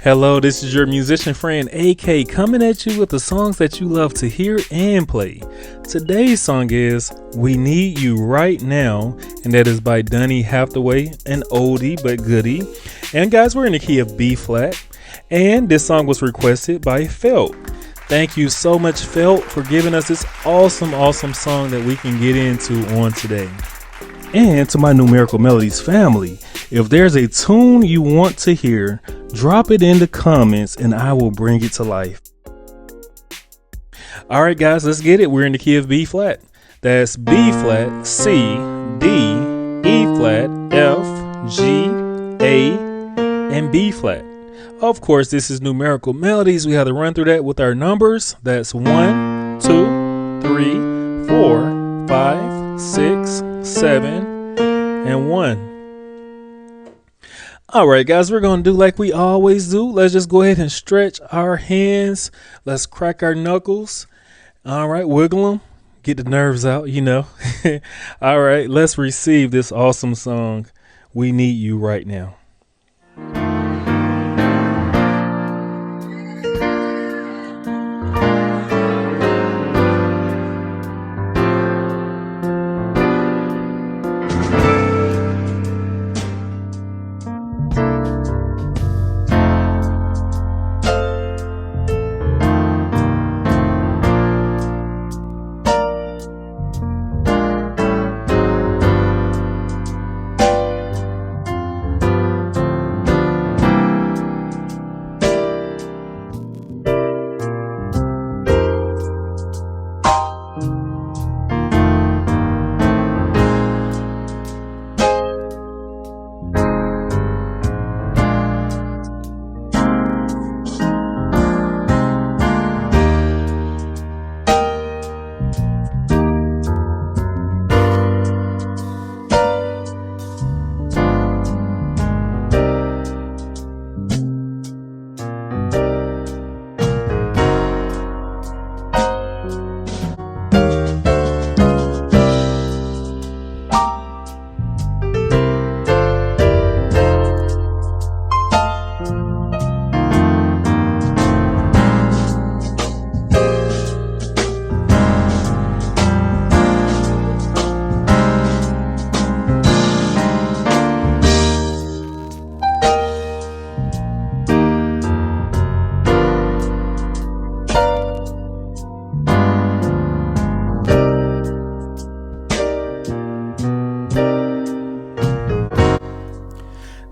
Hello, this is your musician friend AK coming at you with the songs that you love to hear and play. Today's song is We Need You Right Now, and that is by Donny Hathaway, an oldie but goodie. And guys, we're in the key of B flat, and this song was requested by Felt. Thank you so much, Felt, for giving us this awesome song that we can get into on today. And to my Numerical Melodies family, if there's a tune you want to hear, drop it in the comments and I will bring it to life. All right, guys, let's get it. We're in the key of B flat. That's B flat, C, D, E flat, F, G, A, and B flat. Of course, this is Numerical Melodies. We have to run through that with our numbers. That's 1, 2, 3, 4, 5, 6, 7, and 1. All right, guys, we're going to do like we always do. Let's just go ahead and stretch our hands. Let's crack our knuckles. All right, wiggle them. Get the nerves out, you know. All right, let's receive this awesome song, We Need You Right Now.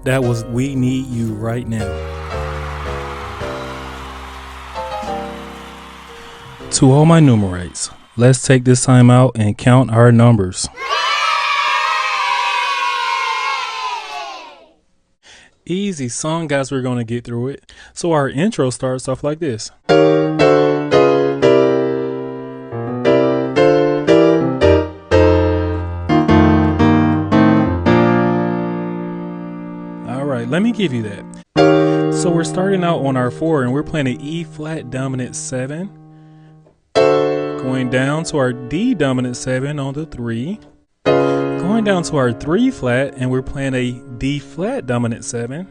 That was We Need You Right Now. To all my numerates, let's take this time out and count our numbers. Easy song, guys, we're going to get through it. So our intro starts off like this. Let me give you that. So we're starting out on our 4 and we're playing an E flat dominant 7. Going down to our D dominant 7 on the 3. Going down to our 3 flat and we're playing a D flat dominant 7.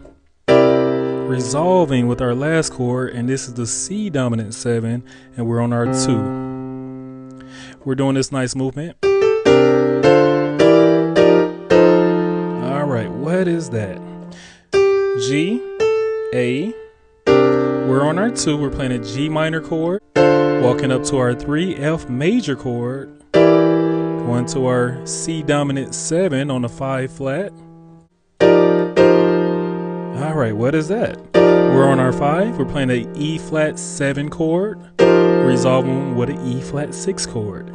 Resolving with our last chord, and this is the C dominant 7 and we're on our 2. We're doing this nice movement. All right, what is that? G, A, we're on our 2, we're playing a G minor chord, walking up to our 3 F major chord, going to our C dominant 7 on the 5 flat. All right, what is that? We're on our 5, we're playing a E flat 7 chord, resolving with an E flat 6 chord.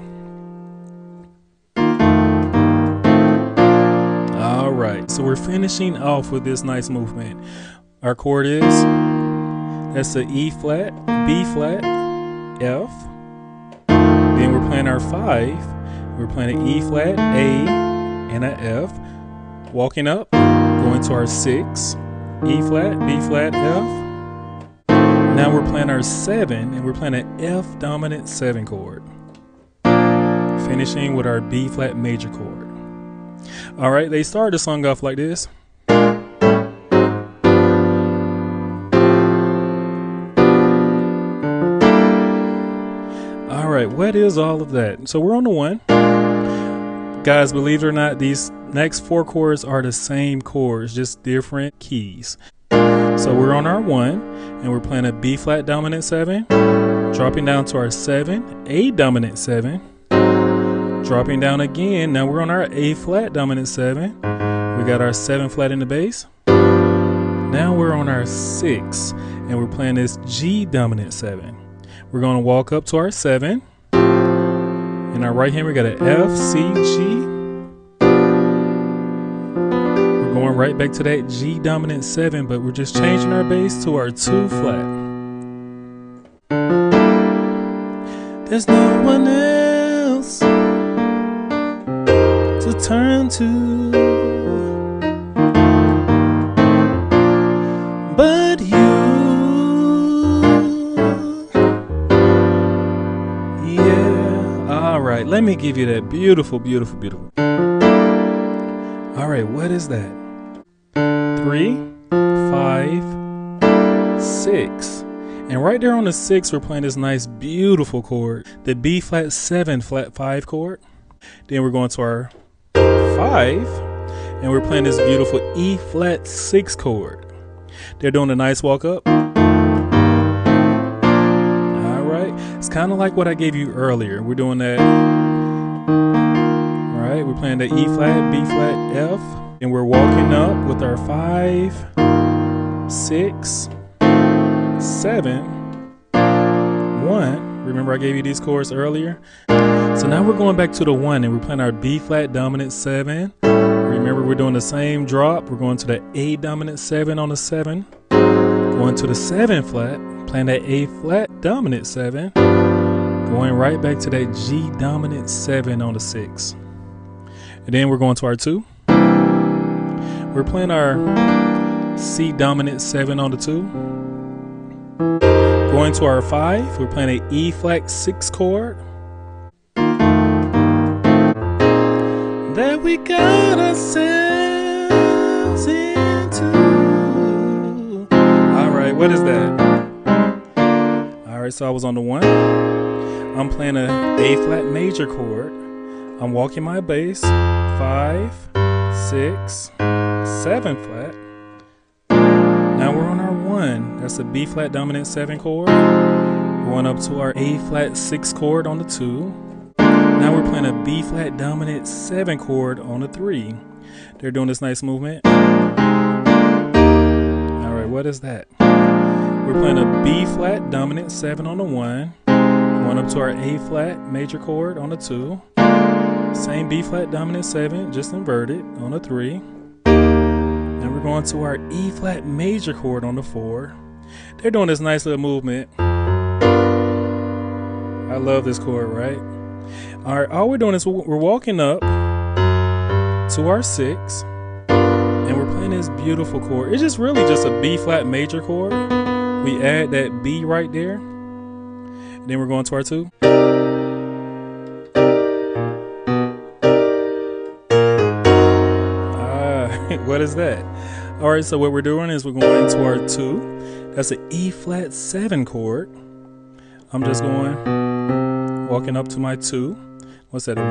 Alright, so we're finishing off with this nice movement. Our chord is, that's the E flat, B flat, F. Then we're playing our 5. We're playing an E flat, A, and an F. Walking up, going to our 6, E flat, B flat, F. Now we're playing our 7, and we're playing an F dominant 7 chord. Finishing with our B flat major chord. All right, they started the song off like this. what is all of that? So we're on the 1. Guys, believe it or not, these next 4 chords are the same chords, just different keys. So we're on our 1, and we're playing a B flat dominant 7, dropping down to our 7, A dominant 7, dropping down again. Now we're on our A flat dominant 7. We got our 7 flat in the bass. Now we're on our 6, and we're playing this G dominant 7. We're going to walk up to our 7. In our right hand, we got an F, C, G. We're going right back to that G dominant 7, but we're just changing our bass to our 2 flat. There's no one else to turn to but you. All right, let me give you that beautiful, beautiful, beautiful. All right, what is that? 3, 5, 6. And right there on the 6, we're playing this nice, beautiful chord, the B flat 7 flat 5 chord. Then we're going to our 5, and we're playing this beautiful E flat 6 chord. They're doing a nice walk up. It's kind of like what I gave you earlier. We're doing that. All right, we're playing the E flat, B flat, F, and we're walking up with our 5, 6, 7, 1. Remember I gave you these chords earlier? So now we're going back to the 1, and we're playing our B flat dominant 7. Remember we're doing the same drop. We're going to the A dominant 7 on the 7, going to the 7 flat, playing that A flat dominant 7, going right back to that G dominant 7 on the 6. And then we're going to our 2. We're playing our C dominant 7 on the 2. Going to our 5, we're playing an E flat 6 chord. That we got ourselves into. All right, what is that? All right, so I was on the 1. I'm playing a A flat major chord. I'm walking my bass. 5, 6, 7 flat. Now we're on our 1. That's a B flat dominant 7 chord. Going up to our A flat 6 chord on the 2. Now we're playing a B flat dominant 7 chord on the 3. They're doing this nice movement. All right, what is that? We're playing a B flat dominant 7 on the 1, going up to our A flat major chord on the 2, same B flat dominant 7, just inverted on the 3. Then we're going to our E flat major chord on the 4. They're doing this nice little movement. I love this chord, right? All right, all we're doing is we're walking up to our 6, and we're playing this beautiful chord. It's just really just a B flat major chord. We add that B right there. And then we're going to our 2. What is that? All right, so what we're doing is we're going into our 2. That's an E flat 7 chord. I'm just walking up to my 2. What's that? A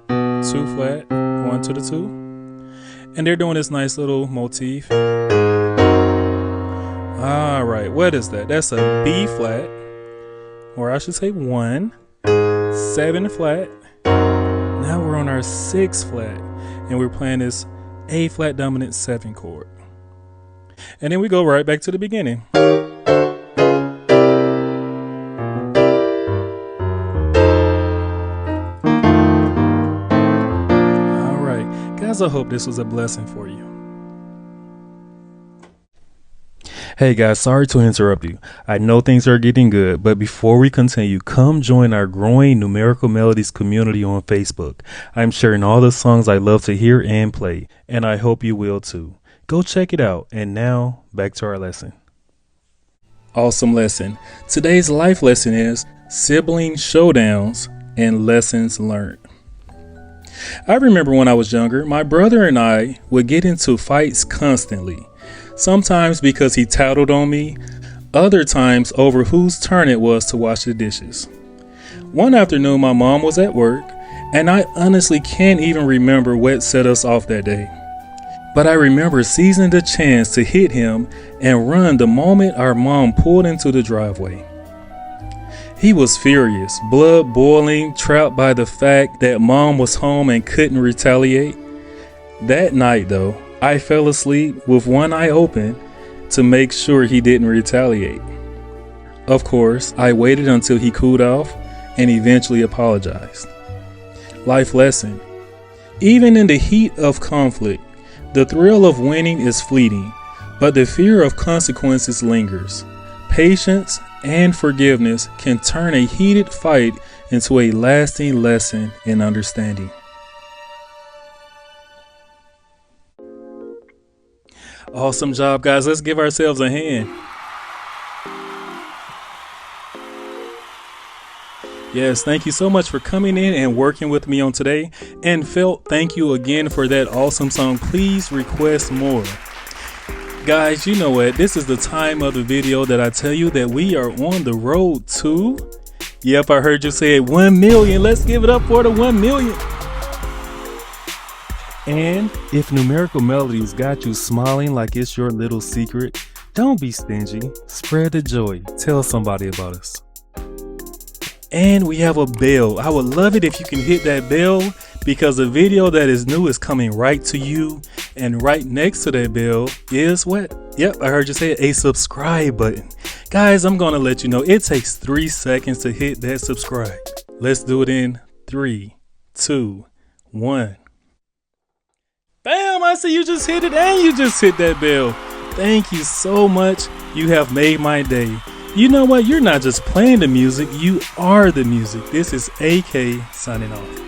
1, 2 flat, going to the 2. And they're doing this nice little motif. All right, what is that? That's a B flat, or I should say 1, 7 flat. Now we're on our 6 flat, and we're playing this A flat dominant 7 chord. And then we go right back to the beginning. All right, guys, I hope this was a blessing for you. Hey guys, sorry to interrupt you. I know things are getting good, but before we continue, come join our growing Numerical Melodies community on Facebook. I'm sharing all the songs I love to hear and play, and I hope you will too. Go check it out. And now, back to our lesson. Awesome lesson. Today's life lesson is sibling showdowns and lessons learned. I remember when I was younger, my brother and I would get into fights constantly. Sometimes because he tattled on me, other times over whose turn it was to wash the dishes. One afternoon, my mom was at work, and I honestly can't even remember what set us off that day. But I remember seizing the chance to hit him and run the moment our mom pulled into the driveway. He was furious, blood boiling, trapped by the fact that mom was home and couldn't retaliate. That night, though, I fell asleep with one eye open to make sure he didn't retaliate. Of course, I waited until he cooled off and eventually apologized. Life lesson. Even in the heat of conflict, the thrill of winning is fleeting, but the fear of consequences lingers. Patience and forgiveness can turn a heated fight into a lasting lesson in understanding. Awesome job, guys. Let's give ourselves a hand. Yes, thank you so much for coming in and working with me on today. And Felt, thank you again for that awesome song. Please request more. Guys, you know what? This is the time of the video that I tell you that we are on the road to, yep, I heard you say it, 1 million. Let's give it up for the 1 million. And if Numerical Melodies got you smiling like it's your little secret, don't be stingy. Spread the joy. Tell somebody about us. And we have a bell. I would love it if you can hit that bell, because a video that is new is coming right to you. And right next to that bell is what? Yep, I heard you say it, a subscribe button. Guys, I'm going to let you know it takes 3 seconds to hit that subscribe. Let's do it in 3, 2, 1. Bam! I see you just hit it and you just hit that bell. Thank you so much. You have made my day. You know what? You're not just playing the music, you are the music. This is AK signing off.